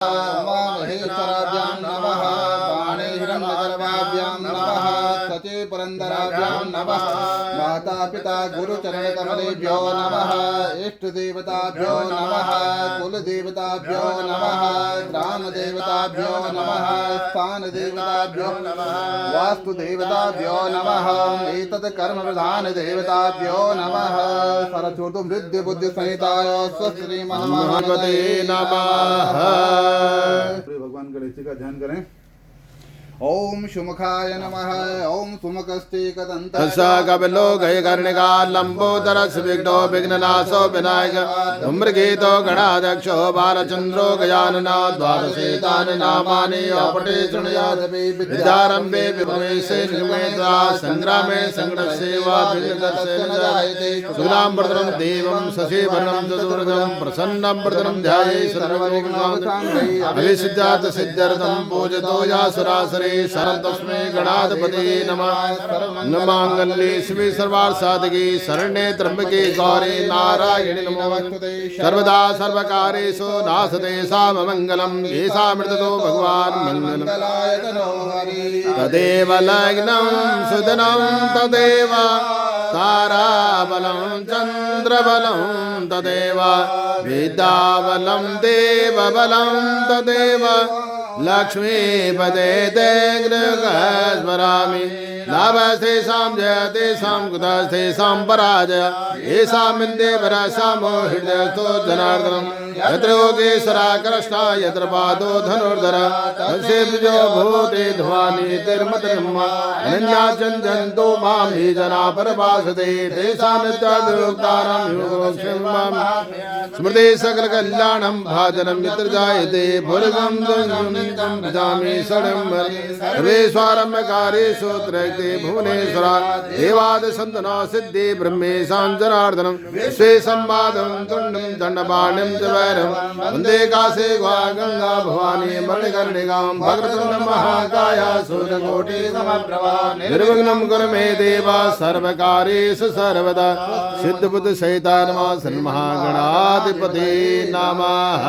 उमामहेश्वराभ्यां नमः बाणे हिरण्यगर्भाभ्यां नमः सचे पुरन्दराभ्यां नमः माता पिता गुरुचरणकमलेभ्यो नमः इष्टदेवताभ्यो नमः कुलदेवताभ्यो नमः ग्रामदेवताभ्यो नमः स्थानदेवताभ्यो नमः वास्तुदेवताभ्यो नमः एतत् कर्मप्रधानदेवताभ्यो नमः सरस्वती बुद्धिसहिताय स्वश्रीमन्महागणपते नमः। भगवान गणेश जी का ध्यान करें। ओम सुमुखाय नमः। ओम सुमुखस्तेकदन्तः कपिलो गयकर्णिका लंबोदरस विघ्नो विघ्ननाशो विनायक धूम्रकेतो गणाध्यक्षो बालचंद्रो गजानना द्वादशेतानि नामानि अपटे शृणुयात् विद्यारम्भे विभवेशे निगमेत्वा संग्रामे संग्रहसेवा विघ्नदस्य न जायते शुक्लाम्बरधरं देवं शशिवर्णं चतुर्भुजं प्रसन्नं वरदं ध्यायेत् सर्वविघ्नोपशान्तये अभिसिद्धार्थ सिद्ध्यर्थं पूजतो यासुरासुरे शरण तस्मै गणाधिपते नमः। नमांगल्ये शिवे सर्वार्थसाधके शरण्ये त्र्यंबके गौरी नारायणि नमोस्तुते सर्वदा सर्वकारेषु नास्ते साममङ्गलं येषामृततो भगवान् मङ्गलम् तदेव लग्नं सुदनं तदेव ताराबलं चन्द्रबलं तदेव विद्याबलं देवबलं तदेव लक्ष्मीपदे ते गृहस्मरामि लाभस्तेषां जयतेषां कुतस्तेषां पराजय येषां विद्येवरसामो हृदयस्थो जनार्दनं यत्र योगेश्वरा कृष्णा यत्र पादो धनुर्धर तस्य द्विजो भूते ध्वानि तिर्मतर्मा अनन्याचञ्जन्तो मां हि जना परपासते तेषां नित्याभियुक्तानां योगक्षेमं स्मृते सकलकल्याणं भाजनं यत्र जायते भुर्गं तं भजामि शरणं सर्वेष्वारम्भकारेषु त्रैते भुवनेश्वरा देवादिसन्तनो सिद्धि ब्रह्मेशां जनार्दनं विश्वे संवादं तुण्डं दण्डपाणिं च वैरं वन्दे काशे गंगा भवानी मणिकर्णिकां भद्रतुण्ड महाकाय सूर्यकोटिसमप्रभा निर्विघ्नं कुरु मे देव सर्वकार्येषु सर्वदा सिद्धबुद्धिसहिताय नमः। श्रीमहागणाधिपते नमः।